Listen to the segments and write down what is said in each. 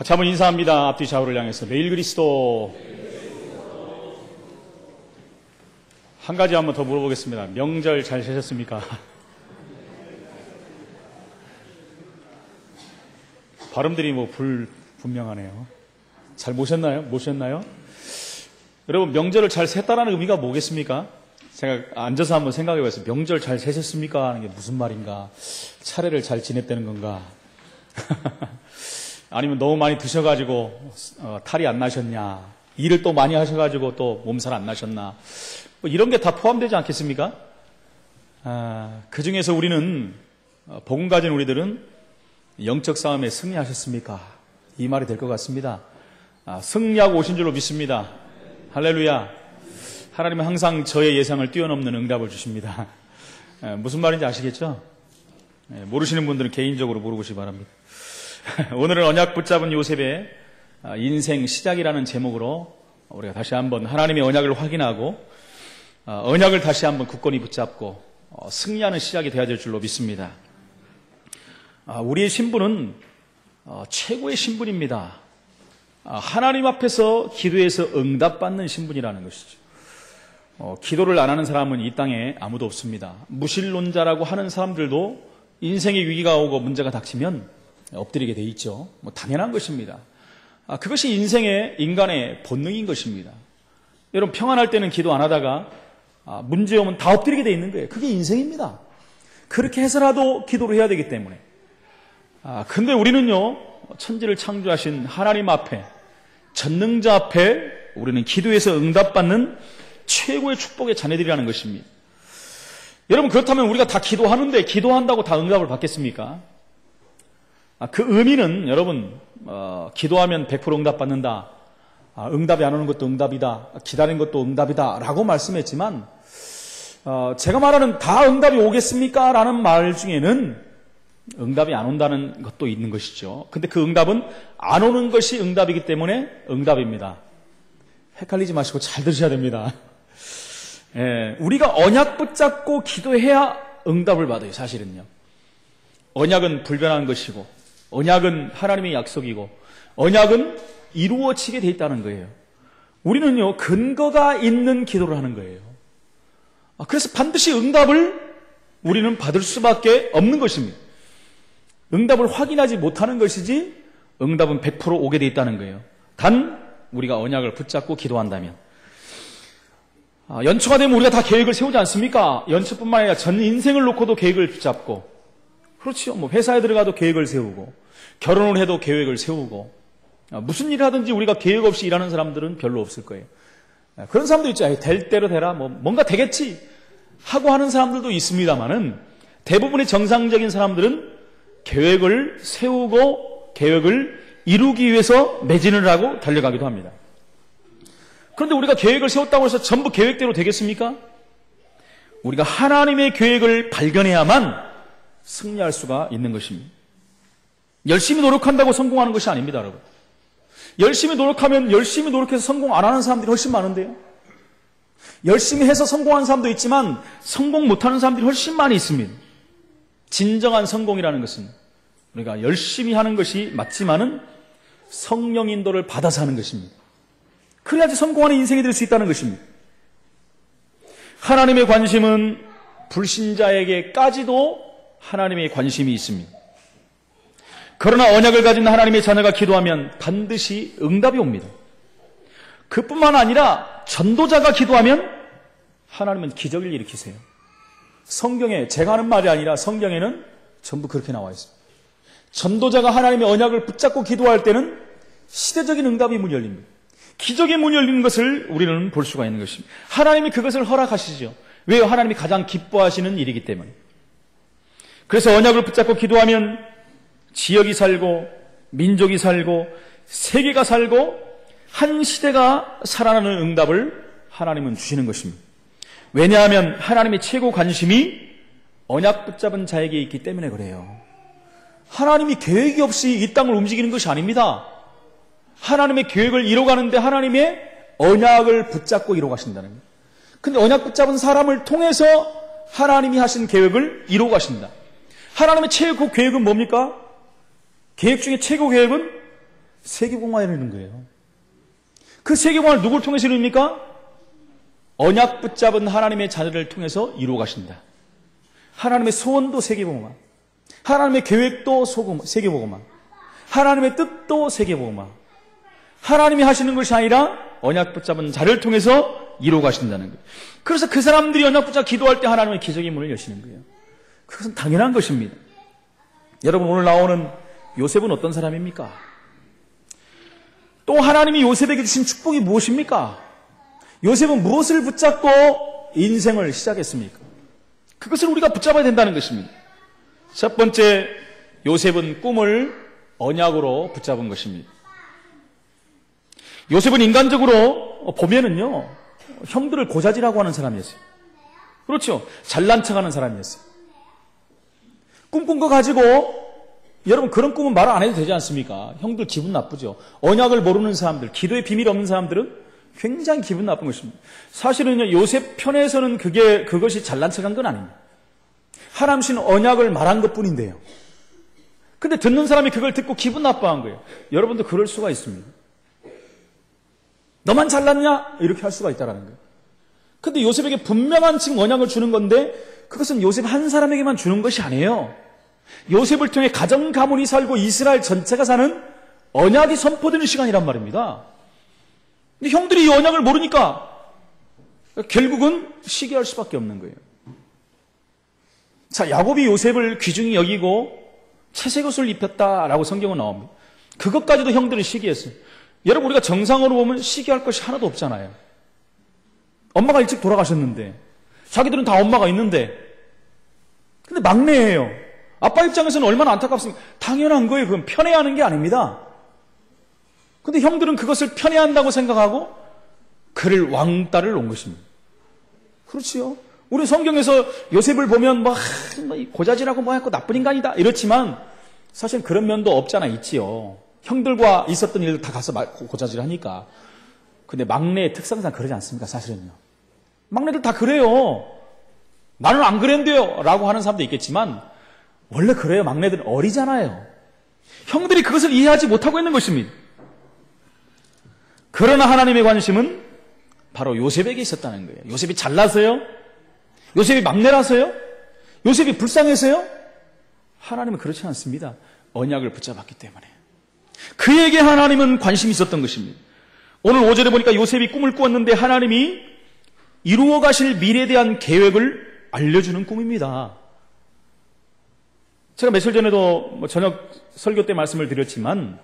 같이 한번 인사합니다. 앞뒤 좌우를 향해서. 매일 그리스도. 한 가지 한번 더 물어보겠습니다. 명절 잘 지내셨습니까? 발음들이 불분명하네요. 잘 모셨나요? 여러분, 명절을 잘 샜다라는 의미가 뭐겠습니까? 제가 앉아서 한번 생각해 봤어요. 명절 잘 세셨습니까? 하는 게 무슨 말인가? 차례를 잘 지냈다는 건가? 아니면 너무 많이 드셔가지고 탈이 안 나셨냐? 일을 또 많이 하셔가지고 또 몸살 안 나셨나? 뭐 이런 게 다 포함되지 않겠습니까? 그 중에서 우리는 복음 가진 우리들은 영적 싸움에 승리하셨습니까? 이 말이 될 것 같습니다. 승리하고 오신 줄로 믿습니다. 할렐루야. 하나님은 항상 저의 예상을 뛰어넘는 응답을 주십니다. 무슨 말인지 아시겠죠? 모르시는 분들은 개인적으로 물어보시기 바랍니다. 오늘은 언약 붙잡은 요셉의 인생 시작이라는 제목으로 우리가 다시 한번 하나님의 언약을 확인하고 언약을 다시 한번 굳건히 붙잡고 승리하는 시작이 되어야 될 줄로 믿습니다. 우리의 신분은 최고의 신분입니다. 하나님 앞에서 기도해서 응답받는 신분이라는 것이죠. 기도를 안 하는 사람은 이 땅에 아무도 없습니다. 무신론자라고 하는 사람들도 인생의 위기가 오고 문제가 닥치면 엎드리게 돼 있죠. 당연한 것입니다. 그것이 인간의 본능인 것입니다. 여러분, 평안할 때는 기도 안 하다가 문제 오면 다 엎드리게 돼 있는 거예요. 그게 인생입니다. 그렇게 해서라도 기도를 해야 되기 때문에. 근데 우리는요, 천지를 창조하신 하나님 앞에, 전능자 앞에 우리는 기도해서 응답받는 최고의 축복의 자녀들이라는 것입니다. 여러분, 그렇다면 우리가 다 기도하는데 기도한다고 다 응답을 받겠습니까? 그 의미는 여러분, 기도하면 100% 응답받는다, 응답이 안 오는 것도 응답이다, 기다리는 것도 응답이다 라고 말씀했지만, 제가 말하는 다 응답이 오겠습니까? 라는 말 중에는 응답이 안 온다는 것도 있는 것이죠. 근데 그 응답은 안 오는 것이 응답이기 때문에 응답입니다. 헷갈리지 마시고 잘 들으셔야 됩니다. 우리가 언약 붙잡고 기도해야 응답을 받아요, 사실은요. 언약은 불변한 것이고, 언약은 하나님의 약속이고, 언약은 이루어지게 돼 있다는 거예요. 우리는요, 근거가 있는 기도를 하는 거예요. 그래서 반드시 응답을 우리는 받을 수밖에 없는 것입니다. 응답을 확인하지 못하는 것이지 응답은 100% 오게 돼 있다는 거예요. 단 우리가 언약을 붙잡고 기도한다면. 연초가 되면 우리가 다 계획을 세우지 않습니까? 연초뿐만 아니라 전 인생을 놓고도 계획을 붙잡고, 그렇죠. 회사에 들어가도 계획을 세우고, 결혼을 해도 계획을 세우고, 무슨 일을 하든지 우리가 계획 없이 일하는 사람들은 별로 없을 거예요. 그런 사람도 있죠. 될 대로 되라, 뭔가 되겠지 하고 하는 사람들도 있습니다만은, 대부분의 정상적인 사람들은 계획을 세우고 계획을 이루기 위해서 매진을 하고 달려가기도 합니다. 그런데 우리가 계획을 세웠다고 해서 전부 계획대로 되겠습니까? 우리가 하나님의 계획을 발견해야만 승리할 수가 있는 것입니다. 열심히 노력한다고 성공하는 것이 아닙니다, 여러분. 열심히 노력해서 성공 안 하는 사람들이 훨씬 많은데요. 열심히 해서 성공하는 사람도 있지만 성공 못하는 사람들이 훨씬 많이 있습니다. 진정한 성공이라는 것은 우리가 열심히 하는 것이 맞지만은 성령 인도를 받아서 하는 것입니다. 그래야지 성공하는 인생이 될 수 있다는 것입니다. 하나님의 관심은 불신자에게까지도 하나님의 관심이 있습니다. 그러나 언약을 가진 하나님의 자녀가 기도하면 반드시 응답이 옵니다. 그뿐만 아니라 전도자가 기도하면 하나님은 기적을 일으키세요. 성경에, 제가 하는 말이 아니라 성경에는 전부 그렇게 나와 있습니다. 전도자가 하나님의 언약을 붙잡고 기도할 때는 시대적인 응답이 문 열립니다. 기적의 문 열리는 것을 우리는 볼 수가 있는 것입니다. 하나님이 그것을 허락하시죠. 왜요? 하나님이 가장 기뻐하시는 일이기 때문에. 그래서 언약을 붙잡고 기도하면 지역이 살고, 민족이 살고, 세계가 살고, 한 시대가 살아나는 응답을 하나님은 주시는 것입니다. 왜냐하면 하나님의 최고 관심이 언약 붙잡은 자에게 있기 때문에 그래요. 하나님이 계획이 없이 이 땅을 움직이는 것이 아닙니다. 하나님의 계획을 이뤄가는데 하나님의 언약을 붙잡고 이뤄가신다는 거예요. 근데 언약 붙잡은 사람을 통해서 하나님이 하신 계획을 이뤄가신다. 하나님의 최고 계획은 뭡니까? 계획 중에 최고 계획은 세계복음화 이루는 거예요. 그 세계복음화를 누굴 통해서 이룹니까? 언약 붙잡은 하나님의 자녀를 통해서 이루어 가신다. 하나님의 소원도 세계복음화, 하나님의 계획도 세계복음화, 하나님의 뜻도 세계복음화. 하나님이 하시는 것이 아니라 언약 붙잡은 자를 통해서 이루어 가신다는 거예요. 그래서 그 사람들이 언약 붙잡아 기도할 때 하나님의 기적의 문을 여시는 거예요. 그것은 당연한 것입니다. 여러분, 오늘 나오는 요셉은 어떤 사람입니까? 또 하나님이 요셉에게 주신 축복이 무엇입니까? 요셉은 무엇을 붙잡고 인생을 시작했습니까? 그것을 우리가 붙잡아야 된다는 것입니다. 첫 번째, 요셉은 꿈을 언약으로 붙잡은 것입니다. 요셉은 인간적으로 보면은요, 형들을 고자질하고 하는 사람이었어요. 그렇죠. 잘난 척하는 사람이었어요. 꿈꾼 거 가지고 여러분, 그런 꿈은 말 안 해도 되지 않습니까? 형들 기분 나쁘죠. 언약을 모르는 사람들, 기도의 비밀이 없는 사람들은 굉장히 기분 나쁜 것입니다. 사실은요, 요셉 편에서는 그것이 잘난 척한 건 아닙니다. 하나님 신 언약을 말한 것 뿐인데요. 근데 듣는 사람이 그걸 듣고 기분 나빠한 거예요. 여러분도 그럴 수가 있습니다. 너만 잘났냐? 이렇게 할 수가 있다는 거예요. 근데 요셉에게 분명한 지금 언약을 주는 건데 그것은 요셉 한 사람에게만 주는 것이 아니에요. 요셉을 통해 가정 가문이 살고 이스라엘 전체가 사는 언약이 선포되는 시간이란 말입니다. 근데 형들이 이 언약을 모르니까 결국은 시기할 수밖에 없는 거예요. 자, 야곱이 요셉을 귀중히 여기고 채색옷을 입혔다라고 성경은 나옵니다. 그것까지도 형들이 시기했어요. 여러분, 우리가 정상으로 보면 시기할 것이 하나도 없잖아요. 엄마가 일찍 돌아가셨는데 자기들은 다 엄마가 있는데 근데 막내예요. 아빠 입장에서는 얼마나 안타깝습니까? 당연한 거예요. 그건 편애하는 게 아닙니다. 근데 형들은 그것을 편애한다고 생각하고 그를 왕따를 놓은 것입니다. 그렇지요. 우리 성경에서 요셉을 보면 고자질하고 했고 나쁜 인간이다 이렇지만 사실 그런 면도 없잖아 있지요. 형들과 있었던 일들 다 가서 고자질하니까. 근데 막내의 특성상 그러지 않습니까? 사실은요. 막내들 다 그래요. 나는 안 그랬는데요 라고 하는 사람도 있겠지만 원래 그래요. 막내들은 어리잖아요. 형들이 그것을 이해하지 못하고 있는 것입니다. 그러나 하나님의 관심은 바로 요셉에게 있었다는 거예요. 요셉이 잘나서요? 요셉이 막내라서요? 요셉이 불쌍해서요? 하나님은 그렇지 않습니다. 언약을 붙잡았기 때문에. 그에게 하나님은 관심이 있었던 것입니다. 오늘 5절에 보니까 요셉이 꿈을 꾸었는데 하나님이 이루어 가실 미래에 대한 계획을 알려주는 꿈입니다. 제가 며칠 전에도 저녁 설교 때 말씀을 드렸지만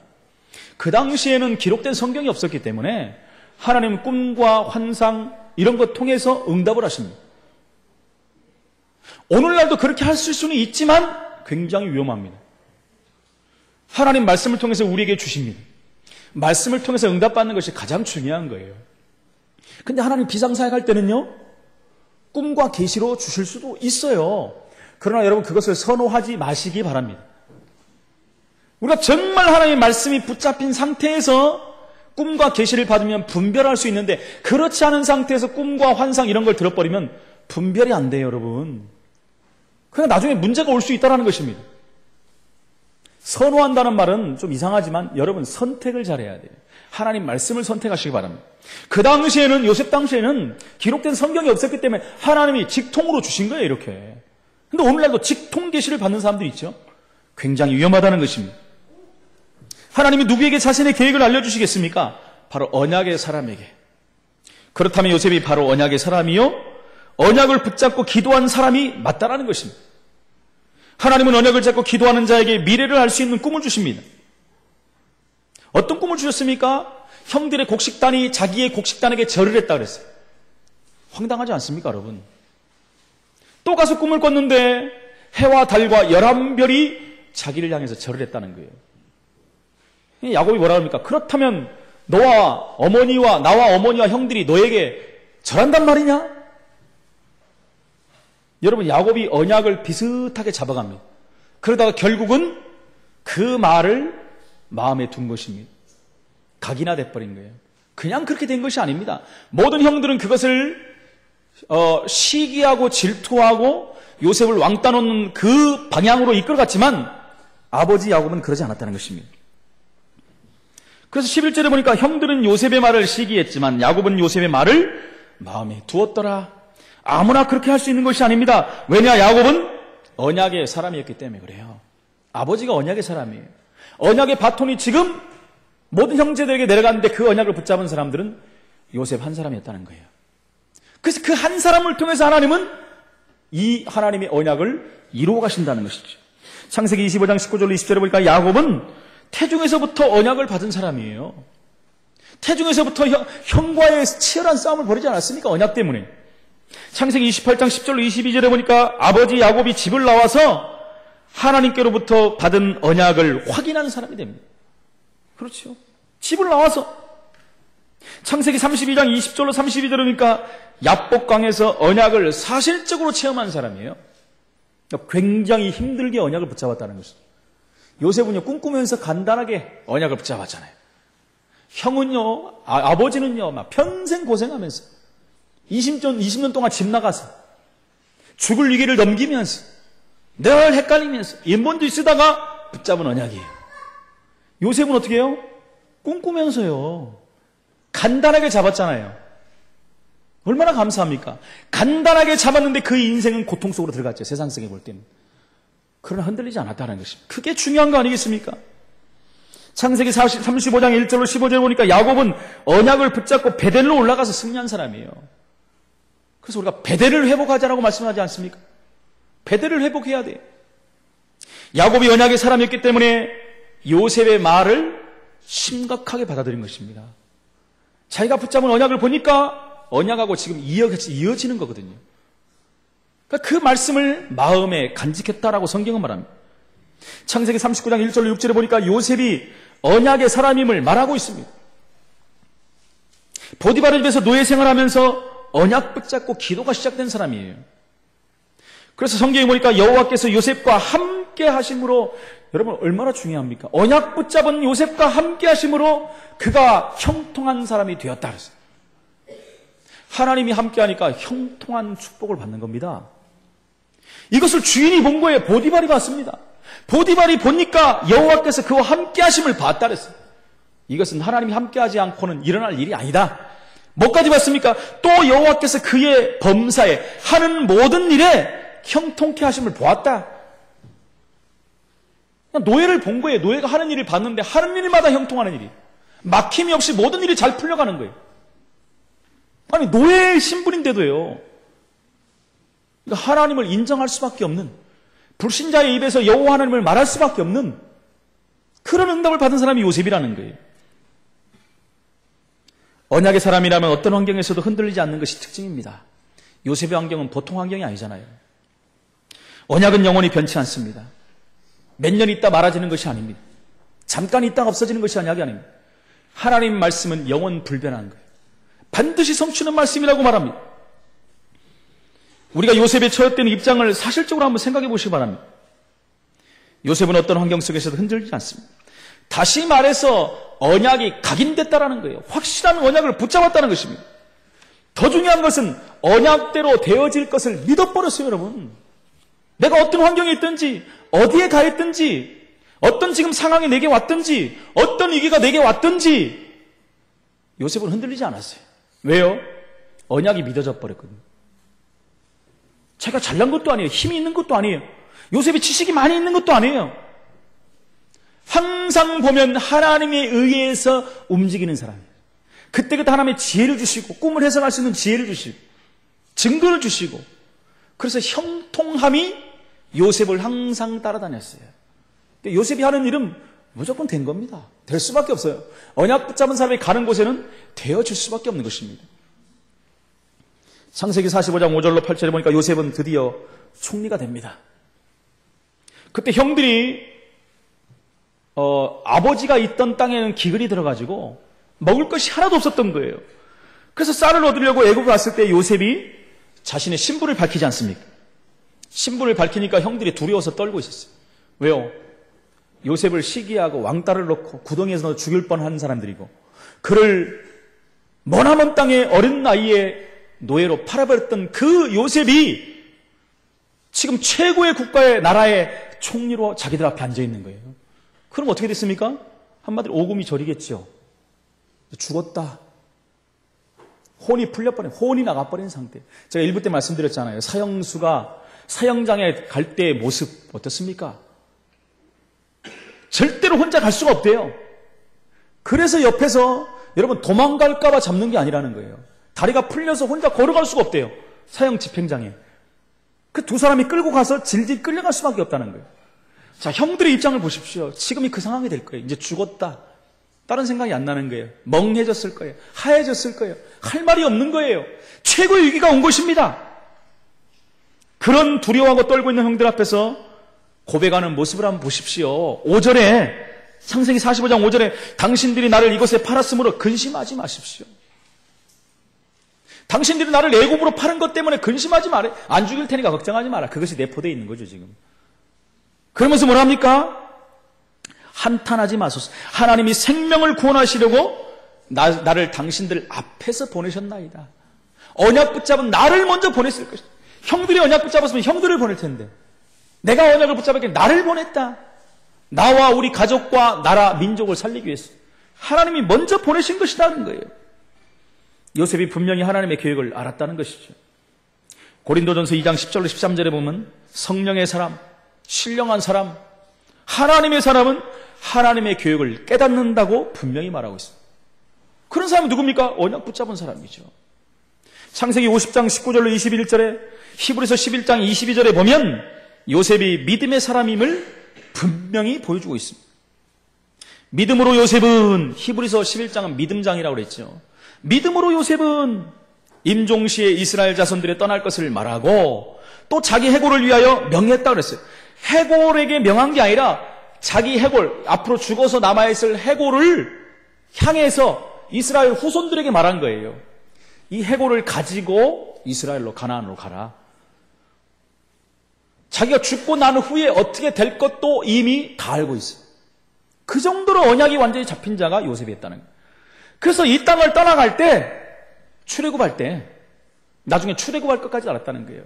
그 당시에는 기록된 성경이 없었기 때문에 하나님은 꿈과 환상 이런 것 통해서 응답을 하십니다. 오늘날도 그렇게 할 수는 있지만 굉장히 위험합니다. 하나님 말씀을 통해서 우리에게 주십니다. 말씀을 통해서 응답받는 것이 가장 중요한 거예요. 근데 하나님 비상사역할 때는요, 꿈과 계시로 주실 수도 있어요. 그러나 여러분 그것을 선호하지 마시기 바랍니다. 우리가 정말 하나님의 말씀이 붙잡힌 상태에서 꿈과 계시를 받으면 분별할 수 있는데 그렇지 않은 상태에서 꿈과 환상 이런 걸 들어버리면 분별이 안 돼요, 여러분. 그냥 나중에 문제가 올 수 있다는 것입니다. 선호한다는 말은 좀 이상하지만 여러분 선택을 잘해야 돼요. 하나님 말씀을 선택하시기 바랍니다. 그 당시에는 요셉 당시에는 기록된 성경이 없었기 때문에 하나님이 직통으로 주신 거예요, 이렇게. 근데 오늘날도 직통 계시를 받는 사람들이 있죠. 굉장히 위험하다는 것입니다. 하나님이 누구에게 자신의 계획을 알려주시겠습니까? 바로 언약의 사람에게. 그렇다면 요셉이 바로 언약의 사람이요, 언약을 붙잡고 기도한 사람이 맞다라는 것입니다. 하나님은 언약을 잡고 기도하는 자에게 미래를 알 수 있는 꿈을 주십니다. 어떤 꿈을 주셨습니까? 형들의 곡식단이 자기의 곡식단에게 절을 했다 그랬어요. 황당하지 않습니까, 여러분? 또 가서 꿈을 꿨는데 해와 달과 11별이 자기를 향해서 절을 했다는 거예요. 야곱이 뭐라 합니까? 그렇다면 너와 어머니와 나와 어머니와 형들이 너에게 절한단 말이냐? 여러분, 야곱이 언약을 비슷하게 잡아갑니다. 그러다가 결국은 그 말을 마음에 둔 것입니다. 각이나 돼버린 거예요. 그냥 그렇게 된 것이 아닙니다. 모든 형들은 그것을 시기하고 질투하고 요셉을 왕따 놓는 그 방향으로 이끌어갔지만 아버지 야곱은 그러지 않았다는 것입니다. 그래서 11절에 보니까 형들은 요셉의 말을 시기했지만 야곱은 요셉의 말을 마음에 두었더라. 아무나 그렇게 할 수 있는 것이 아닙니다. 왜냐, 야곱은 언약의 사람이었기 때문에 그래요. 아버지가 언약의 사람이에요. 언약의 바톤이 지금 모든 형제들에게 내려갔는데 그 언약을 붙잡은 사람들은 요셉 한 사람이었다는 거예요. 그래서 그 한 사람을 통해서 하나님은 이 하나님의 언약을 이루어 가신다는 것이죠. 창세기 25장 19절 20절에 보니까 야곱은 태중에서부터 언약을 받은 사람이에요. 태중에서부터 형과의 치열한 싸움을 벌이지 않았습니까? 언약 때문에. 창세기 28장 10절로 22절에 보니까 아버지 야곱이 집을 나와서 하나님께로부터 받은 언약을 확인하는 사람이 됩니다. 그렇죠. 집을 나와서. 창세기 32장 20절로 32절에 보니까 야복강에서 언약을 사실적으로 체험한 사람이에요. 굉장히 힘들게 언약을 붙잡았다는 것이죠. 요셉은요, 꿈꾸면서 간단하게 언약을 붙잡았잖아요. 형은요, 아버지는요, 막 평생 고생하면서 20년 동안 집 나가서 죽을 위기를 넘기면서 늘 헷갈리면서 인본도 쓰다가 붙잡은 언약이에요. 요셉은 어떻게 해요? 꿈꾸면서요. 간단하게 잡았잖아요. 얼마나 감사합니까? 간단하게 잡았는데 그 인생은 고통 속으로 들어갔죠. 세상성에 볼 때는. 그러나 흔들리지 않았다는 것입니다. 그게 중요한 거 아니겠습니까? 창세기 35장 1절로 15절에 보니까 야곱은 언약을 붙잡고 베델로 올라가서 승리한 사람이에요. 그래서 우리가 베델을 회복하자라고 말씀하지 않습니까? 베델을 회복해야 돼요. 야곱이 언약의 사람이었기 때문에 요셉의 말을 심각하게 받아들인 것입니다. 자기가 붙잡은 언약을 보니까 언약하고 지금 이어지는 거거든요. 그러니까 그 말씀을 마음에 간직했다라고 성경은 말합니다. 창세기 39장 1절로 6절에 보니까 요셉이 언약의 사람임을 말하고 있습니다. 보디바르 집에서 노예 생활하면서 언약 붙잡고 기도가 시작된 사람이에요. 그래서 성경에 보니까 여호와께서 요셉과 함께 하심으로, 여러분 얼마나 중요합니까? 언약 붙잡은 요셉과 함께 하심으로 그가 형통한 사람이 되었다 그랬어요. 하나님이 함께 하니까 형통한 축복을 받는 겁니다. 이것을 주인이 본 거예요. 보디발이 봤습니다. 보디발이 보니까 여호와께서 그와 함께 하심을 봤다 그랬어요. 이것은 하나님이 함께 하지 않고는 일어날 일이 아니다. 뭐까지 봤습니까? 또 여호와께서 그의 범사에 하는 모든 일에 형통케 하심을 보았다. 노예를 본 거예요. 노예가 하는 일을 봤는데 하는 일마다 형통하는 일이. 막힘이 없이 모든 일이 잘 풀려가는 거예요. 아니, 노예의 신분인데도요. 하나님을 인정할 수밖에 없는, 불신자의 입에서 여호와 하나님을 말할 수밖에 없는 그런 응답을 받은 사람이 요셉이라는 거예요. 언약의 사람이라면 어떤 환경에서도 흔들리지 않는 것이 특징입니다. 요셉의 환경은 보통 환경이 아니잖아요. 언약은 영원히 변치 않습니다. 몇 년 있다 말아지는 것이 아닙니다. 잠깐 있다가 없어지는 것이 언약이 아닙니다. 하나님 말씀은 영원 불변한 거예요. 반드시 성취는 말씀이라고 말합니다. 우리가 요셉의 처했던 입장을 사실적으로 한번 생각해 보시기 바랍니다. 요셉은 어떤 환경 속에서도 흔들리지 않습니다. 다시 말해서 언약이 각인됐다라는 거예요. 확실한 언약을 붙잡았다는 것입니다. 더 중요한 것은 언약대로 되어질 것을 믿어버렸어요, 여러분. 내가 어떤 환경에 있든지, 어디에 가 있든지, 어떤 지금 상황이 내게 왔든지, 어떤 위기가 내게 왔든지, 요셉은 흔들리지 않았어요. 왜요? 언약이 믿어져 버렸거든요. 자기가 잘난 것도 아니에요. 힘이 있는 것도 아니에요. 요셉이 지식이 많이 있는 것도 아니에요. 항상 보면 하나님에 의해서 움직이는 사람이에요. 그때그때 하나님의 지혜를 주시고, 꿈을 해석할 수 있는 지혜를 주시고, 증거를 주시고, 그래서 형통함이 요셉을 항상 따라다녔어요. 요셉이 하는 일은 무조건 된 겁니다. 될 수밖에 없어요. 언약 붙잡은 사람이 가는 곳에는 되어질 수밖에 없는 것입니다. 창세기 45장 5절로 8절에 보니까 요셉은 드디어 총리가 됩니다. 그때 형들이 아버지가 있던 땅에는 기근이 들어가지고 먹을 것이 하나도 없었던 거예요. 그래서 쌀을 얻으려고 애굽에 왔을 때 요셉이 자신의 신분을 밝히지 않습니까? 신분을 밝히니까 형들이 두려워서 떨고 있었어요. 왜요? 요셉을 시기하고 왕따를 놓고 구덩이에서 죽일 뻔한 사람들이고, 그를 머나먼 땅에 어린 나이에 노예로 팔아버렸던 그 요셉이 지금 최고의 국가의 나라의 총리로 자기들 앞에 앉아 있는 거예요. 그럼 어떻게 됐습니까? 한마디로 오금이 저리겠죠. 죽었다. 혼이 풀려버린, 혼이 나가버린 상태. 제가 1부 때 말씀드렸잖아요. 사형수가 사형장에 갈 때의 모습 어떻습니까? 절대로 혼자 갈 수가 없대요. 그래서 옆에서 여러분 도망갈까봐 잡는 게 아니라는 거예요. 다리가 풀려서 혼자 걸어갈 수가 없대요. 사형 집행장에. 그 두 사람이 끌고 가서 질질 끌려갈 수밖에 없다는 거예요. 자, 형들의 입장을 보십시오. 지금이 그 상황이 될 거예요. 이제 죽었다. 다른 생각이 안 나는 거예요. 멍해졌을 거예요. 하얘졌을 거예요. 할 말이 없는 거예요. 최고의 위기가 온 것입니다. 그런 두려워하고 떨고 있는 형들 앞에서 고백하는 모습을 한번 보십시오. 5절에 창세기 45장 5절에 당신들이 나를 이곳에 팔았으므로 근심하지 마십시오. 당신들이 나를 애굽으로 파는 것 때문에 근심하지 마라. 안 죽일 테니까 걱정하지 마라. 그것이 내포되어 있는 거죠, 지금. 그러면서 뭐라 합니까? 한탄하지 마소서. 하나님이 생명을 구원하시려고 나를 당신들 앞에서 보내셨나이다. 언약 붙잡은 나를 먼저 보냈을 것이다. 형들이 언약 붙잡았으면 형들을 보낼 텐데 내가 언약을 붙잡았기 때문에 나를 보냈다. 나와 우리 가족과 나라, 민족을 살리기 위해서 하나님이 먼저 보내신 것이라는 거예요. 요셉이 분명히 하나님의 계획을 알았다는 것이죠. 고린도전서 2장 10절로 13절에 보면 성령의 사람, 신령한 사람, 하나님의 사람은 하나님의 계획을 깨닫는다고 분명히 말하고 있습니다. 그런 사람은 누굽니까? 언약 붙잡은 사람이죠. 창세기 50장 19절로 21절에 히브리서 11장 22절에 보면 요셉이 믿음의 사람임을 분명히 보여주고 있습니다. 믿음으로 요셉은 히브리서 11장은 믿음장이라고 그랬죠. 믿음으로 요셉은 임종시에 이스라엘 자손들의 떠날 것을 말하고 또 자기 해골을 위하여 명했다고 그랬어요. 해골에게 명한 게 아니라 자기 해골, 앞으로 죽어서 남아있을 해골을 향해서 이스라엘 후손들에게 말한 거예요. 이 해골을 가지고 이스라엘로 가나안으로 가라. 자기가 죽고 난 후에 어떻게 될 것도 이미 다 알고 있어요. 그 정도로 언약이 완전히 잡힌 자가 요셉이었다는 거예요. 그래서 이 땅을 떠나갈 때, 출애굽할 때, 나중에 출애굽할 것까지 알았다는 거예요.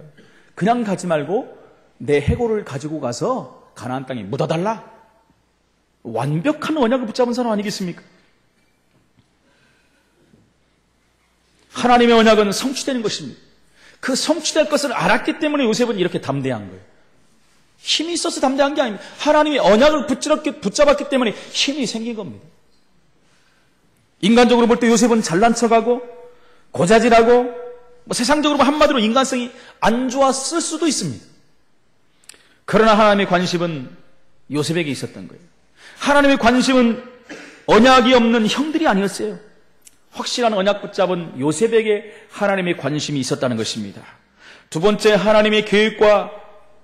그냥 가지 말고 내 해골을 가지고 가서 가나안 땅에 묻어달라. 완벽한 언약을 붙잡은 사람 아니겠습니까? 하나님의 언약은 성취되는 것입니다. 그 성취될 것을 알았기 때문에 요셉은 이렇게 담대한 거예요. 힘이 있어서 담대한 게 아닙니다. 하나님이 언약을 붙잡았기 때문에 힘이 생긴 겁니다. 인간적으로 볼 때 요셉은 잘난 척하고 고자질하고 세상적으로 한마디로 인간성이 안 좋았을 수도 있습니다. 그러나 하나님의 관심은 요셉에게 있었던 거예요. 하나님의 관심은 언약이 없는 형들이 아니었어요. 확실한 언약 붙잡은 요셉에게 하나님의 관심이 있었다는 것입니다. 두 번째, 하나님의 계획과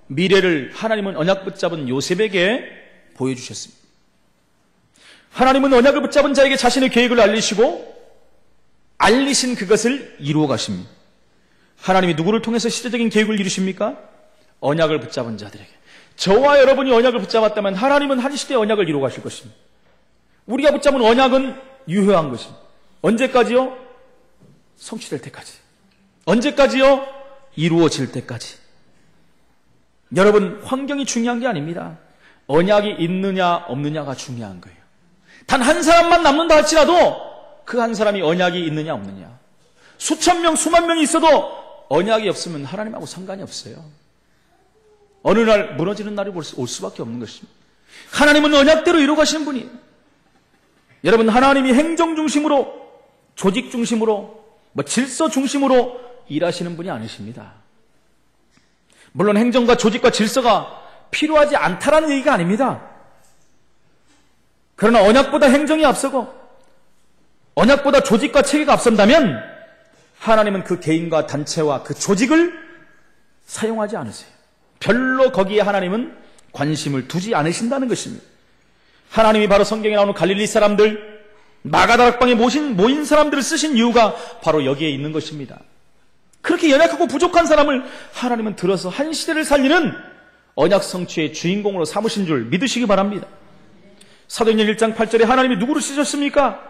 미래를 하나님은 언약 붙잡은 요셉에게 보여주셨습니다. 하나님은 언약을 붙잡은 자에게 자신의 계획을 알리신 그것을 이루어 가십니다. 하나님이 누구를 통해서 시대적인 계획을 이루십니까? 언약을 붙잡은 자들에게. 저와 여러분이 언약을 붙잡았다면 하나님은 한 시대의 언약을 이루어 가실 것입니다. 우리가 붙잡은 언약은 유효한 것입니다. 언제까지요? 성취될 때까지. 언제까지요? 이루어질 때까지. 여러분, 환경이 중요한 게 아닙니다. 언약이 있느냐 없느냐가 중요한 거예요. 단 한 사람만 남는다 할지라도 그 한 사람이 언약이 있느냐 없느냐. 수천 명, 수만 명이 있어도 언약이 없으면 하나님하고 상관이 없어요. 어느 날 무너지는 날이 올 수밖에 없는 것입니다. 하나님은 언약대로 이루어 가시는 분이에요. 여러분, 하나님이 행정 중심으로, 조직 중심으로, 질서 중심으로 일하시는 분이 아니십니다. 물론 행정과 조직과 질서가 필요하지 않다라는 얘기가 아닙니다. 그러나 언약보다 행정이 앞서고 언약보다 조직과 체계가 앞선다면 하나님은 그 개인과 단체와 그 조직을 사용하지 않으세요. 별로 거기에 하나님은 관심을 두지 않으신다는 것입니다. 하나님이 바로 성경에 나오는 갈릴리 사람들, 마가다락방에 모인 사람들을 쓰신 이유가 바로 여기에 있는 것입니다. 그렇게 연약하고 부족한 사람을 하나님은 들어서 한 시대를 살리는 언약 성취의 주인공으로 삼으신 줄 믿으시기 바랍니다. 사도행전 1장 8절에 하나님이 누구를 쓰셨습니까?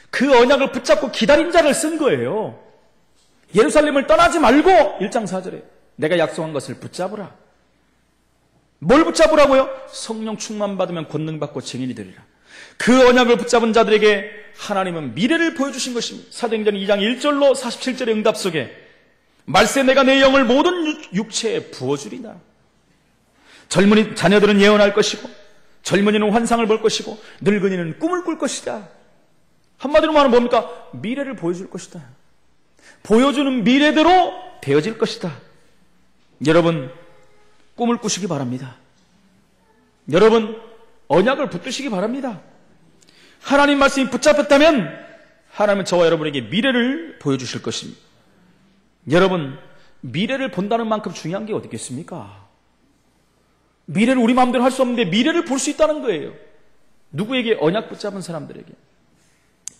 그 언약을 붙잡고 기다린 자를 쓴 거예요. 예루살렘을 떠나지 말고 1장 4절에 내가 약속한 것을 붙잡으라. 뭘 붙잡으라고요? 성령 충만 받으면 권능 받고 증인이 되리라. 그 언약을 붙잡은 자들에게 하나님은 미래를 보여주신 것입니다. 사도행전 2장 1절로 47절의 응답 속에 말세 내가 내 영을 모든 육체에 부어주리다. 젊은이 자녀들은 예언할 것이고 젊은이는 환상을 볼 것이고 늙은이는 꿈을 꿀 것이다. 한마디로 말하면 뭡니까? 미래를 보여줄 것이다. 보여주는 미래대로 되어질 것이다. 여러분, 꿈을 꾸시기 바랍니다. 여러분, 언약을 붙드시기 바랍니다. 하나님 말씀이 붙잡혔다면 하나님은 저와 여러분에게 미래를 보여주실 것입니다. 여러분, 미래를 본다는 만큼 중요한 게 어디 있겠습니까? 미래를 우리 마음대로 할 수 없는데 미래를 볼 수 있다는 거예요. 누구에게? 언약 붙잡은 사람들에게.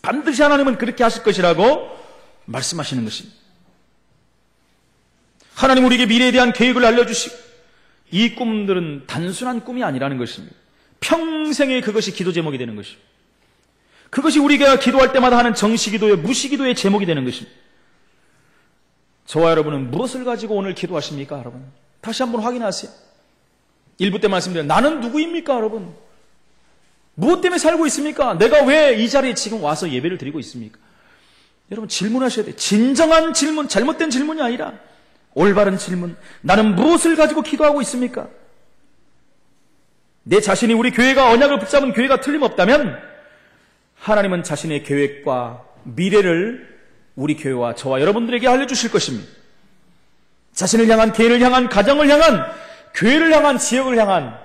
반드시 하나님은 그렇게 하실 것이라고 말씀하시는 것입니다. 하나님 우리에게 미래에 대한 계획을 알려주시고 이 꿈들은 단순한 꿈이 아니라는 것입니다. 평생에 그것이 기도 제목이 되는 것입니다. 그것이 우리가 기도할 때마다 하는 정시기도의 무시기도의 제목이 되는 것입니다. 저와 여러분은 무엇을 가지고 오늘 기도하십니까, 여러분? 다시 한번 확인하세요. 1부 때 말씀드린 나는 누구입니까, 여러분? 무엇 때문에 살고 있습니까? 내가 왜 이 자리에 지금 와서 예배를 드리고 있습니까? 여러분 질문하셔야 돼요. 진정한 질문, 잘못된 질문이 아니라 올바른 질문. 나는 무엇을 가지고 기도하고 있습니까? 내 자신이 우리 교회가 언약을 붙잡은 교회가 틀림없다면 하나님은 자신의 계획과 미래를 우리 교회와 저와 여러분들에게 알려주실 것입니다. 자신을 향한, 개인을 향한, 가정을 향한, 교회를 향한, 지역을 향한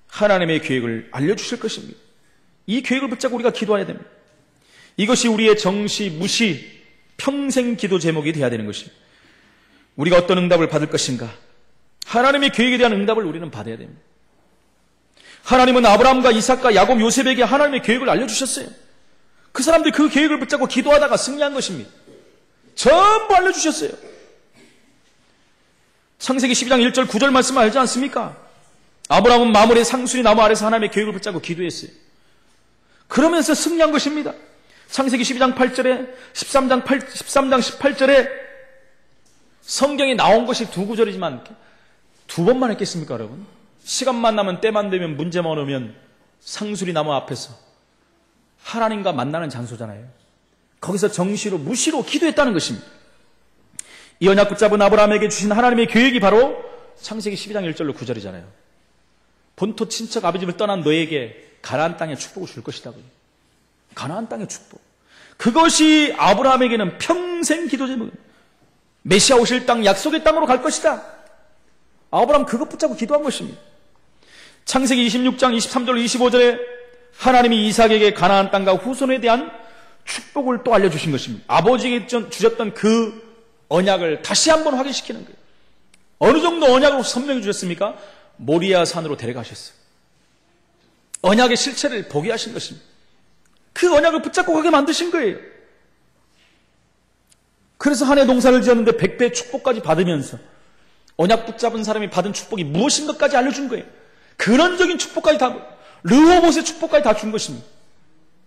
하나님의 계획을 알려주실 것입니다. 이 계획을 붙잡고 우리가 기도해야 됩니다. 이것이 우리의 정시, 무시, 평생 기도 제목이 되어야 되는 것입니다. 우리가 어떤 응답을 받을 것인가? 하나님의 계획에 대한 응답을 우리는 받아야 됩니다. 하나님은 아브라함과 이삭과 야곱, 요셉에게 하나님의 계획을 알려주셨어요. 그 사람들이 그 계획을 붙잡고 기도하다가 승리한 것입니다. 전부 알려주셨어요. 창세기 12장 1절 9절 말씀 알지 않습니까? 아브라함은 마물의 상수리 나무 아래서 하나님의 계획을 붙잡고 기도했어요. 그러면서 승리한 것입니다. 창세기 12장 8절에 13장 18절에 성경에 나온 것이 두 구절이지만 두 번만 했겠습니까, 여러분? 시간만 나면 때만 되면 문제만 오면 상수리 나무 앞에서 하나님과 만나는 장소잖아요. 거기서 정시로 무시로 기도했다는 것입니다. 이 언약 붙잡은 아브라함에게 주신 하나님의 계획이 바로 창세기 12장 1절로 9절이잖아요. 본토 친척 아버지를 떠난 너에게 가나안 땅의 축복을 줄 것이라고요. 가나안 땅의 축복. 그것이 아브라함에게는 평생 기도 제목입니다. 메시아 오실 땅, 약속의 땅으로 갈 것이다. 아브라함 그것 붙잡고 기도한 것입니다. 창세기 26장 23절 25절에 하나님이 이삭에게 가나안 땅과 후손에 대한 축복을 또 알려주신 것입니다. 아버지에게 주셨던 그 언약을 다시 한번 확인시키는 거예요. 어느 정도 언약으로 선명해 주셨습니까? 모리아 산으로 데려가셨어요. 언약의 실체를 보게 하신 것입니다. 그 언약을 붙잡고 가게 만드신 거예요. 그래서 한 해 농사를 지었는데 100배의 축복까지 받으면서 언약 붙잡은 사람이 받은 축복이 무엇인 것까지 알려준 거예요. 근원적인 축복까지 다, 르호봇의 축복까지 다 준 것입니다.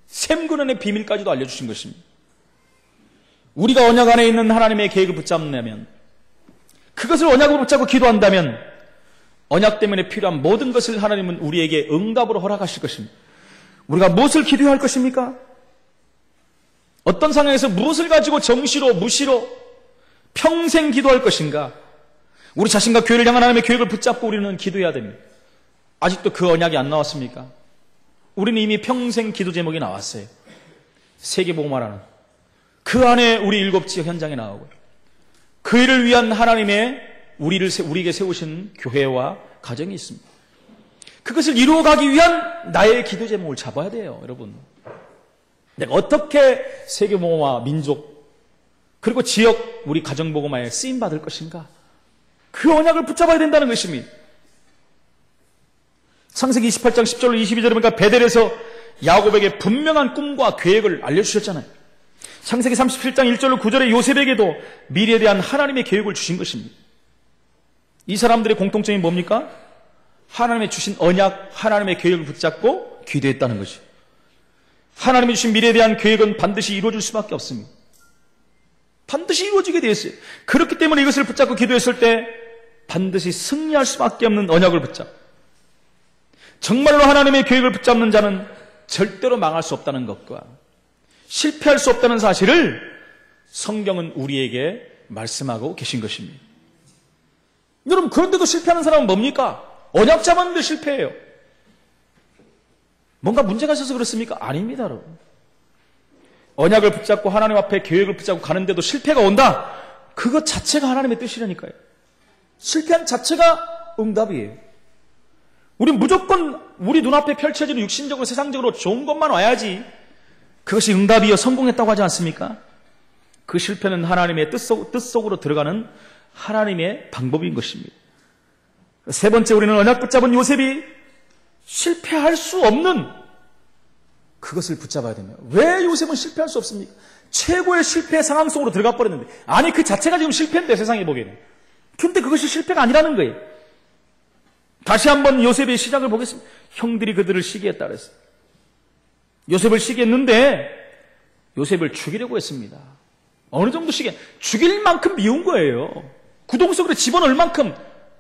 샘근원의 비밀까지도 알려주신 것입니다. 우리가 언약 안에 있는 하나님의 계획을 붙잡냐면, 그것을 언약으로 붙잡고 기도한다면 언약 때문에 필요한 모든 것을 하나님은 우리에게 응답으로 허락하실 것입니다. 우리가 무엇을 기도해야 할 것입니까? 어떤 상황에서 무엇을 가지고 정시로 무시로 평생 기도할 것인가? 우리 자신과 교회를 향한 하나님의 계획을 붙잡고 우리는 기도해야 됩니다. 아직도 그 언약이 안 나왔습니까? 우리는 이미 평생 기도 제목이 나왔어요. 세계복음화라는 그 안에 우리 7지역 현장에 나오고 그 일을 위한 하나님의 우리에게 세우신 교회와 가정이 있습니다. 그것을 이루어가기 위한 나의 기도 제목을 잡아야 돼요, 여러분. 내가 어떻게 세계복음화, 민족, 그리고 지역, 우리 가정복음화에 쓰임받을 것인가? 그 언약을 붙잡아야 된다는 것입니다. 창세기 28장 10절로 22절에 보니까 베델에서 야곱에게 분명한 꿈과 계획을 알려주셨잖아요. 창세기 37장 1절로 9절에 요셉에게도 미래에 대한 하나님의 계획을 주신 것입니다. 이 사람들의 공통점이 뭡니까? 하나님의 주신 언약, 하나님의 계획을 붙잡고 기도했다는 것이죠. 하나님이 주신 미래에 대한 계획은 반드시 이루어질 수밖에 없습니다. 반드시 이루어지게 되어 있어요. 그렇기 때문에 이것을 붙잡고 기도했을 때 반드시 승리할 수밖에 없는 언약을 붙잡고 정말로 하나님의 계획을 붙잡는 자는 절대로 망할 수 없다는 것과 실패할 수 없다는 사실을 성경은 우리에게 말씀하고 계신 것입니다. 여러분, 그런데도 실패하는 사람은 뭡니까? 언약 잡았는데 실패해요. 뭔가 문제가 있어서 그렇습니까? 아닙니다, 여러분. 언약을 붙잡고 하나님 앞에 계획을 붙잡고 가는데도 실패가 온다? 그것 자체가 하나님의 뜻이라니까요. 실패한 자체가 응답이에요. 우린 무조건 우리 눈앞에 펼쳐지는 육신적으로 세상적으로 좋은 것만 와야지 그것이 응답이요 성공했다고 하지 않습니까? 그 실패는 하나님의 뜻 속으로 들어가는 하나님의 방법인 것입니다. 세 번째, 우리는 언약 붙잡은 요셉이 실패할 수 없는 그것을 붙잡아야 됩니다. 왜 요셉은 실패할 수 없습니까? 최고의 실패 상황 속으로 들어가 버렸는데, 아니 그 자체가 지금 실패인데 세상에 보기에는. 근데 그것이 실패가 아니라는 거예요. 다시 한번 요셉의 시작을 보겠습니다. 형들이 그들을 시기했다 그랬어요. 요셉을 시기했는데 요셉을 죽이려고 했습니다. 어느 정도 죽일 만큼 미운 거예요. 구덩이 속으로 집어넣을 만큼.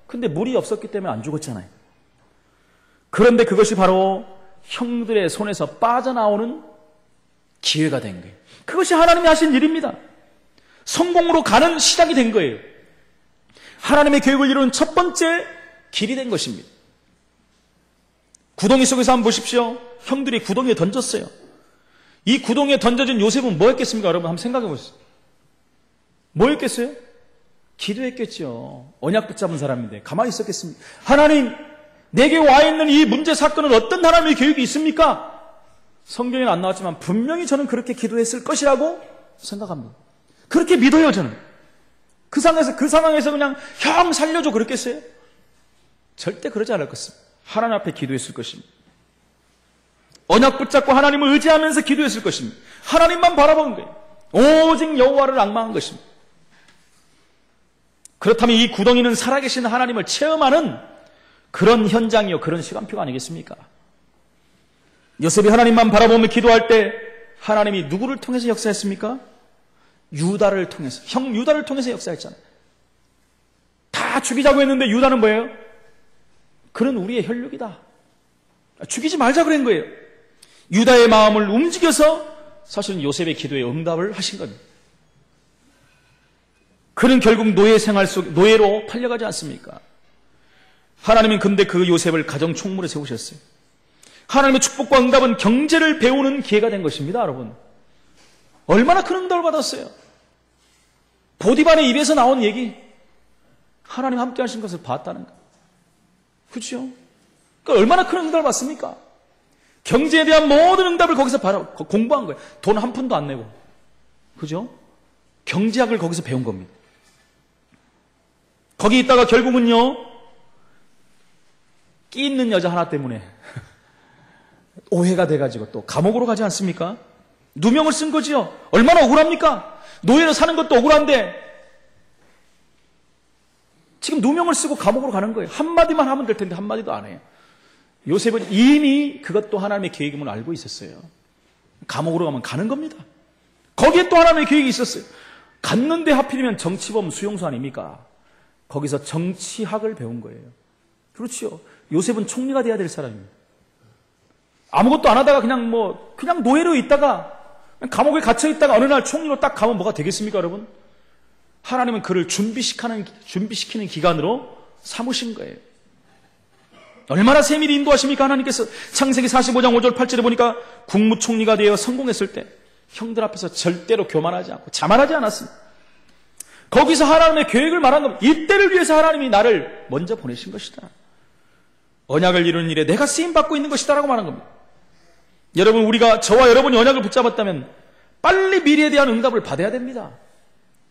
근데 물이 없었기 때문에 안 죽었잖아요. 그런데 그것이 바로 형들의 손에서 빠져나오는 기회가 된 거예요. 그것이 하나님이 하신 일입니다. 성공으로 가는 시작이 된 거예요. 하나님의 계획을 이루는 첫 번째 길이 된 것입니다. 구덩이 속에서 한번 보십시오. 형들이 구덩이에 던졌어요. 이 구덩이에 던져진 요셉은 뭐 했겠습니까? 여러분 한번 생각해 보세요. 뭐 했겠어요? 기도했겠죠. 언약 붙잡은 사람인데 가만히 있었겠습니까? 하나님, 내게 와 있는 이 문제 사건은 어떤 하나님의 계획이 있습니까? 성경에는 안 나왔지만 분명히 저는 그렇게 기도했을 것이라고 생각합니다. 그렇게 믿어요, 저는. 그 상황에서 그냥 형 살려줘 그랬겠어요? 절대 그러지 않을 것입니다. 하나님 앞에 기도했을 것입니다. 언약 붙잡고 하나님을 의지하면서 기도했을 것입니다. 하나님만 바라본 거예요. 오직 여호와를 앙망한 것입니다. 그렇다면 이 구덩이는 살아계신 하나님을 체험하는 그런 현장이요, 그런 시간표가 아니겠습니까? 요셉이 하나님만 바라보며 기도할 때 하나님이 누구를 통해서 역사했습니까? 유다를 통해서, 형 유다를 통해서 역사했잖아요. 다 죽이자고 했는데 유다는 뭐예요? 그는 우리의 혈육이다. 죽이지 말자 그런 거예요. 유다의 마음을 움직여서 사실은 요셉의 기도에 응답을 하신 겁니다. 그는 결국 노예 생활 속 노예로 팔려가지 않습니까? 하나님은 근데 그 요셉을 가정 총무로 세우셨어요. 하나님의 축복과 응답은 경제를 배우는 기회가 된 것입니다, 여러분. 얼마나 큰 응답을 받았어요. 보디발의 입에서 나온 얘기, 하나님 함께 하신 것을 봤다는 거. 그렇죠? 그러니까 얼마나 큰 응답을 받습니까? 경제에 대한 모든 응답을 거기서 공부한 거예요. 돈 한 푼도 안 내고. 그죠? 경제학을 거기서 배운 겁니다. 거기 있다가 결국은요, 끼 있는 여자 하나 때문에 오해가 돼가지고 또 감옥으로 가지 않습니까? 누명을 쓴 거지요. 얼마나 억울합니까? 노예로 사는 것도 억울한데 지금 누명을 쓰고 감옥으로 가는 거예요. 한마디만 하면 될 텐데 한마디도 안 해요. 요셉은 이미 그것도 하나님의 계획임을 알고 있었어요. 감옥으로 가면 가는 겁니다. 거기에 또 하나님의 계획이 있었어요. 갔는데 하필이면 정치범 수용소 아닙니까? 거기서 정치학을 배운 거예요. 그렇죠. 요셉은 총리가 돼야 될 사람입니다. 아무것도 안 하다가 그냥 노예로 있다가 감옥에 갇혀 있다가 어느 날 총리로 딱 가면 뭐가 되겠습니까, 여러분? 하나님은 그를 준비시키는 기간으로 삼으신 거예요. 얼마나 세밀히 인도하십니까, 하나님께서. 창세기 45장 5절 8절에 보니까 국무총리가 되어 성공했을 때 형들 앞에서 절대로 교만하지 않고 자만하지 않았습니다. 거기서 하나님의 계획을 말한 겁니다. 이때를 위해서 하나님이 나를 먼저 보내신 것이다. 언약을 이루는 일에 내가 쓰임받고 있는 것이다라고 말한 겁니다. 여러분, 저와 여러분이 언약을 붙잡았다면 빨리 미래에 대한 응답을 받아야 됩니다.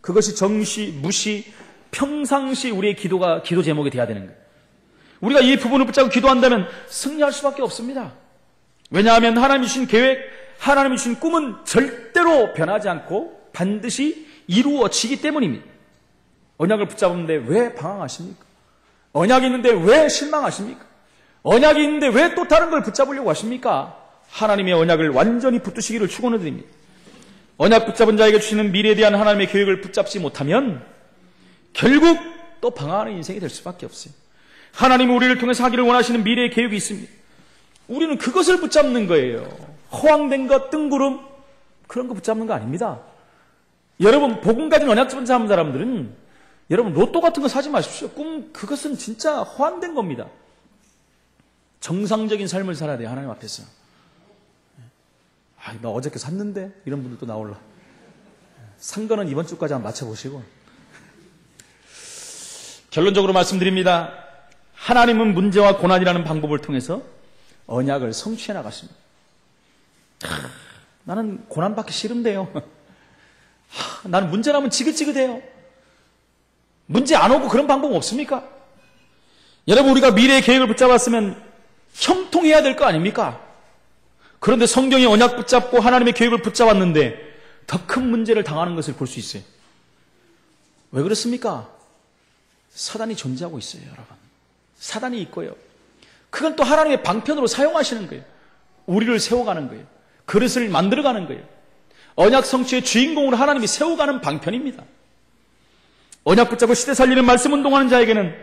그것이 정시, 무시, 평상시 우리의 기도 제목이 돼야 되는 거예요. 우리가 이 부분을 붙잡고 기도한다면 승리할 수밖에 없습니다. 왜냐하면 하나님이 주신 계획, 하나님이 주신 꿈은 절대로 변하지 않고 반드시 이루어지기 때문입니다. 언약을 붙잡는데 왜 방황하십니까? 언약이 있는데 왜 실망하십니까? 언약이 있는데 왜 또 다른 걸 붙잡으려고 하십니까? 하나님의 언약을 완전히 붙드시기를 축원을 드립니다. 언약 붙잡은 자에게 주시는 미래에 대한 하나님의 계획을 붙잡지 못하면 결국 또 방황하는 인생이 될 수밖에 없어요. 하나님이 우리를 통해서 하기를 원하시는 미래의 계획이 있습니다. 우리는 그것을 붙잡는 거예요. 허황된 것, 뜬구름, 그런 거 붙잡는 거 아닙니다. 여러분, 복음 가진 언약 잡는 사람들은 여러분 로또 같은 거 사지 마십시오. 그것은 진짜 허황된 겁니다. 정상적인 삶을 살아야 돼요, 하나님 앞에서. 나 어저께 샀는데? 이런 분들도 나올라. 산 거는 이번 주까지 한번 맞춰보시고. 결론적으로 말씀드립니다. 하나님은 문제와 고난이라는 방법을 통해서 언약을 성취해 나가십니다. 나는 고난받기 싫은데요. 나는 문제 나면 지긋지긋해요. 문제 안 오고 그런 방법 없습니까? 여러분, 우리가 미래의 계획을 붙잡았으면 형통해야 될 거 아닙니까? 그런데 성경이 언약 붙잡고 하나님의 계획을 붙잡았는데 더 큰 문제를 당하는 것을 볼 수 있어요. 왜 그렇습니까? 사단이 존재하고 있어요, 여러분. 사단이 있고요. 그건 또 하나님의 방편으로 사용하시는 거예요. 우리를 세워가는 거예요. 그릇을 만들어가는 거예요. 언약 성취의 주인공으로 하나님이 세워가는 방편입니다. 언약 붙잡고 시대 살리는 말씀 운동하는 자에게는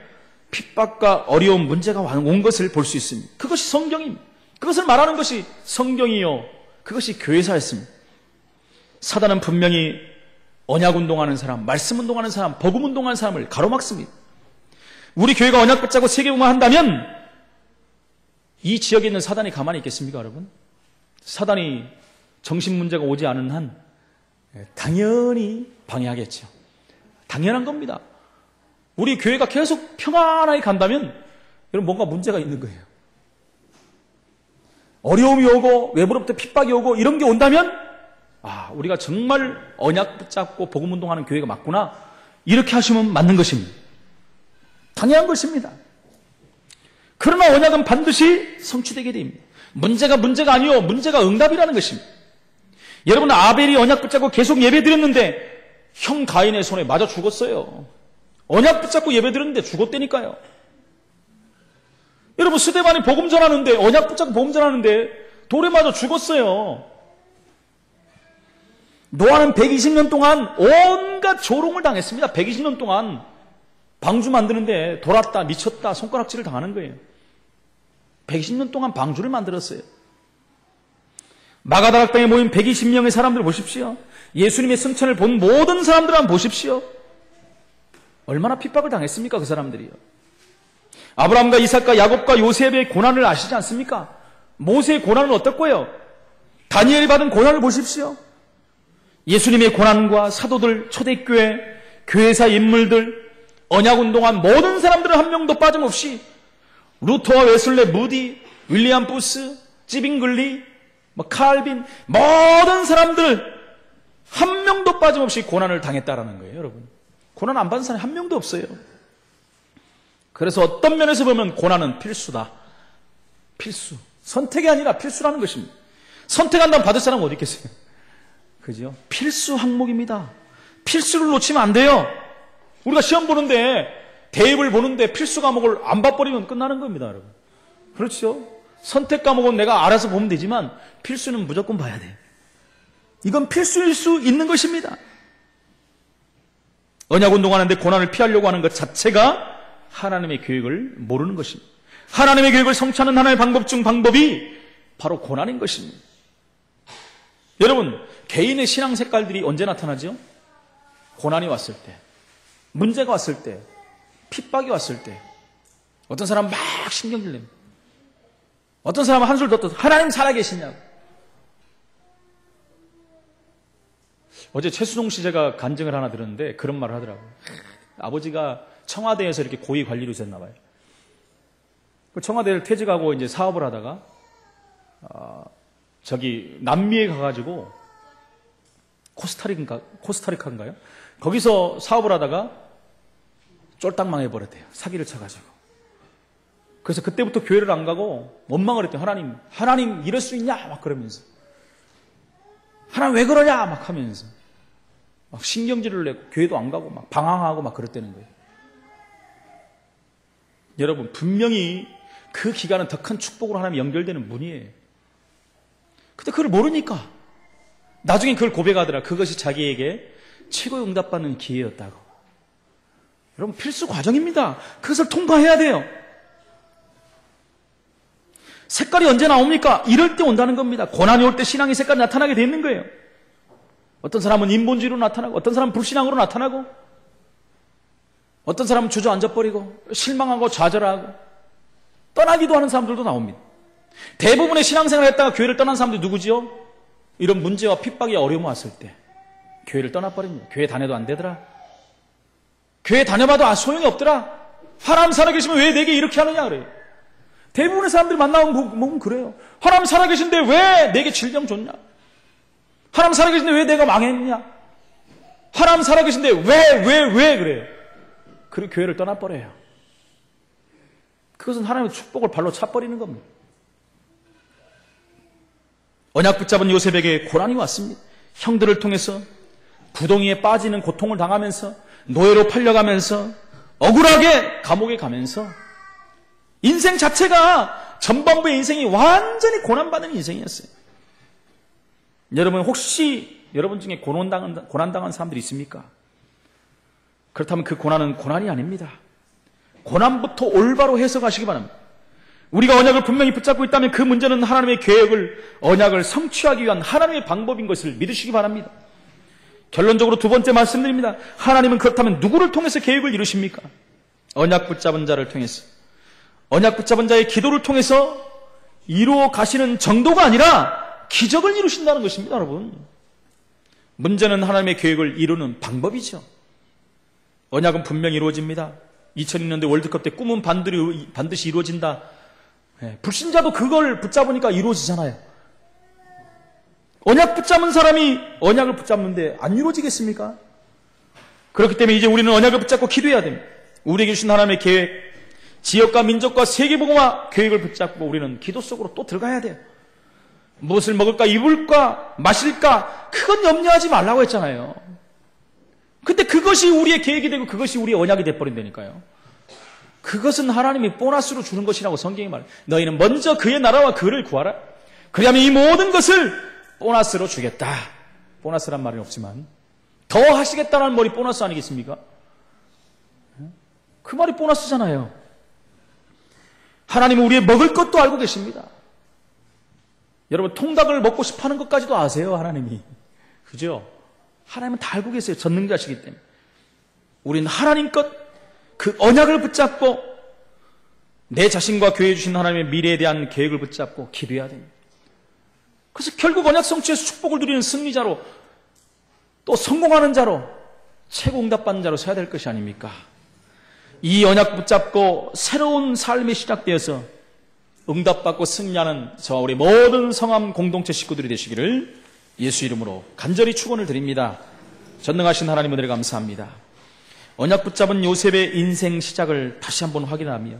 핍박과 어려운 문제가 온 것을 볼 수 있습니다. 그것이 성경입니다. 그것을 말하는 것이 성경이요, 그것이 교회사였습니다. 사단은 분명히 언약 운동하는 사람, 말씀 운동하는 사람, 복음 운동하는 사람을 가로막습니다. 우리 교회가 언약 붙잡고 세계공화한다면 이 지역에 있는 사단이 가만히 있겠습니까, 여러분? 사단이 정신 문제가 오지 않은 한 당연히 방해하겠죠. 당연한 겁니다. 우리 교회가 계속 평안하게 간다면 여러분 뭔가 문제가 있는 거예요. 어려움이 오고 외부로부터 핍박이 오고 이런 게 온다면 우리가 정말 언약 붙잡고 복음 운동하는 교회가 맞구나, 이렇게 하시면 맞는 것입니다. 당연한 것입니다. 그러나 언약은 반드시 성취되게 됩니다. 문제가 아니요, 문제가 응답이라는 것입니다. 여러분, 아벨이 언약 붙잡고 계속 예배드렸는데 형 가인의 손에 맞아 죽었어요. 언약 붙잡고 예배드렸는데 죽었다니까요. 여러분, 스데반이 복음 전하는데, 언약 붙잡고 복음 전하는데 돌에 맞아 죽었어요. 노아는 120년 동안 온갖 조롱을 당했습니다. 120년 동안 방주 만드는데 돌았다, 미쳤다, 손가락질을 당하는 거예요. 120년 동안 방주를 만들었어요. 마가다락방에 모인 120명의 사람들 보십시오. 예수님의 승천을 본 모든 사람들 한번 보십시오. 얼마나 핍박을 당했습니까, 그 사람들이요. 아브라함과 이삭과 야곱과 요셉의 고난을 아시지 않습니까? 모세의 고난은 어떻고요? 다니엘이 받은 고난을 보십시오. 예수님의 고난과 사도들, 초대교회, 교회사 인물들, 언약운동한 모든 사람들은 한 명도 빠짐없이 루터와 웨슬레, 무디, 윌리엄 부스, 찌빙글리, 칼빈, 모든 사람들 한 명도 빠짐없이 고난을 당했다라는 거예요, 여러분. 고난 안 받은 사람이 한 명도 없어요. 그래서 어떤 면에서 보면 고난은 필수다. 필수. 선택이 아니라 필수라는 것입니다. 선택한다면 받을 사람은 어디 있겠어요? 그죠? 필수 항목입니다. 필수를 놓치면 안 돼요. 우리가 시험 보는데, 대입을 보는데 필수 과목을 안 봐버리면 끝나는 겁니다, 여러분. 그렇죠? 선택 과목은 내가 알아서 보면 되지만 필수는 무조건 봐야 돼. 이건 필수일 수 있는 것입니다. 언약 운동하는데 고난을 피하려고 하는 것 자체가 하나님의 계획을 모르는 것입니다. 하나님의 계획을 성취하는 하나의 방법 중 방법이 바로 고난인 것입니다. 여러분, 개인의 신앙 색깔들이 언제 나타나죠? 고난이 왔을 때, 문제가 왔을 때, 핍박이 왔을 때. 어떤 사람은 막 신경질 냅니다. 어떤 사람은 한술 더 떠서 하나님 살아계시냐고. 어제 최수종 씨 제가 간증을 하나 들었는데 그런 말을 하더라고요. 아버지가 청와대에서 이렇게 고위 관리로 있었나 봐요. 청와대를 퇴직하고 이제 사업을 하다가 남미에 가가지고 코스타리카인가요? 거기서 사업을 하다가 쫄딱 망해버렸대요. 사기를 쳐가지고. 그래서 그때부터 교회를 안 가고 원망을 했대요. 하나님 이럴 수 있냐? 막 그러면서. 하나님 왜 그러냐? 막 하면서. 막 신경질을 내고 교회도 안 가고 막 방황하고 막 그랬다는 거예요. 여러분, 분명히 그 기간은 더 큰 축복으로 하나님 연결되는 문이에요. 근데 그걸 모르니까 나중에 그걸 고백하더라. 그것이 자기에게 최고의 응답받는 기회였다고. 여러분, 필수 과정입니다. 그것을 통과해야 돼요. 색깔이 언제 나옵니까? 이럴 때 온다는 겁니다. 고난이 올 때 신앙의 색깔이 나타나게 돼 있는 거예요. 어떤 사람은 인본주의로 나타나고, 어떤 사람은 불신앙으로 나타나고, 어떤 사람은 주저앉아버리고, 실망하고 좌절하고, 떠나기도 하는 사람들도 나옵니다. 대부분의 신앙생활을 했다가 교회를 떠난 사람들이 누구지요? 이런 문제와 핍박이 어려움 왔을 때 교회를 떠나버립니다. 교회 다녀도 안 되더라. 교회 다녀봐도 소용이 없더라. 하나님 살아계시면 왜 내게 이렇게 하느냐 그래요. 대부분의 사람들이 만나면 그래요. 하나님 살아계신데 왜 내게 질병 줬냐? 하나님 살아계신데 왜 내가 망했냐? 하나님 살아계신데 왜 그래요. 그리고 교회를 떠나버려요. 그것은 하나님의 축복을 발로 차버리는 겁니다. 언약 붙잡은 요셉에게 고난이 왔습니다. 형들을 통해서 구덩이에 빠지는 고통을 당하면서 노예로 팔려가면서 억울하게 감옥에 가면서 인생 자체가 전반부의 인생이 완전히 고난받는 인생이었어요. 여러분 혹시 여러분 중에 고난당한 사람들이 있습니까? 그렇다면 그 고난은 고난이 아닙니다. 고난부터 올바로 해석하시기 바랍니다. 우리가 언약을 분명히 붙잡고 있다면 그 문제는 하나님의 계획을, 언약을 성취하기 위한 하나님의 방법인 것을 믿으시기 바랍니다. 결론적으로 두 번째 말씀드립니다. 하나님은 그렇다면 누구를 통해서 계획을 이루십니까? 언약 붙잡은 자를 통해서, 언약 붙잡은 자의 기도를 통해서 이루어 가시는 정도가 아니라 기적을 이루신다는 것입니다, 여러분. 문제는 하나님의 계획을 이루는 방법이죠. 언약은 분명히 이루어집니다. 2002년대 월드컵 때 꿈은 반드시 이루어진다. 불신자도 그걸 붙잡으니까 이루어지잖아요. 언약 붙잡은 사람이 언약을 붙잡는데 안 이루어지겠습니까? 그렇기 때문에 이제 우리는 언약을 붙잡고 기도해야 됩니다. 우리에게 주신 하나님의 계획, 지역과 민족과 세계복음화 계획을 붙잡고 우리는 기도 속으로 또 들어가야 돼요. 무엇을 먹을까, 입을까, 마실까, 그건 염려하지 말라고 했잖아요. 근데 그것이 우리의 계획이 되고 그것이 우리의 언약이 돼버린다니까요. 그것은 하나님이 보너스로 주는 것이라고 성경이 말해요. 너희는 먼저 그의 나라와 그를 구하라. 그리하면 이 모든 것을 보너스로 주겠다. 보너스란 말은 없지만 더 하시겠다는 말이 보너스 아니겠습니까? 그 말이 보너스잖아요. 하나님은 우리의 먹을 것도 알고 계십니다. 여러분 통닭을 먹고 싶어하는 것까지도 아세요, 하나님이. 그죠? 하나님은 다 알고 계세요. 전능자시기 때문에. 우리는 하나님 것, 그 언약을 붙잡고 내 자신과 교회에 주신 하나님의 미래에 대한 계획을 붙잡고 기도해야 됩니다. 그래서 결국 언약 성취에서 축복을 누리는 승리자로, 또 성공하는 자로, 최고 응답받는 자로 서야 될 것이 아닙니까? 이 언약 붙잡고 새로운 삶이 시작되어서 응답받고 승리하는 저와 우리 모든 성함 공동체 식구들이 되시기를 예수 이름으로 간절히 축원을 드립니다. 전능하신 하나님 은혜를 감사합니다. 언약 붙잡은 요셉의 인생 시작을 다시 한번 확인하며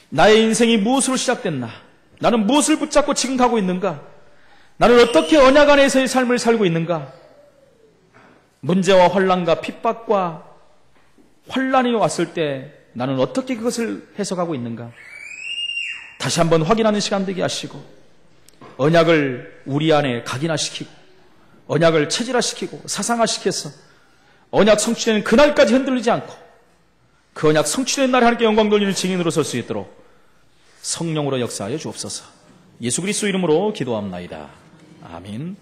나의 인생이 무엇으로 시작됐나? 나는 무엇을 붙잡고 지금 가고 있는가? 나는 어떻게 언약 안에서의 삶을 살고 있는가? 문제와 환난과 핍박과 환난이 왔을 때 나는 어떻게 그것을 해석하고 있는가? 다시 한번 확인하는 시간 되게 하시고 언약을 우리 안에 각인화시키고 언약을 체질화시키고 사상화시켜서 언약 성취되는 그날까지 흔들리지 않고 그 언약 성취된 날에 하나님께 영광 돌리는 증인으로 설 수 있도록 성령으로 역사하여 주옵소서. 예수 그리스도 이름으로 기도합나이다. 아멘.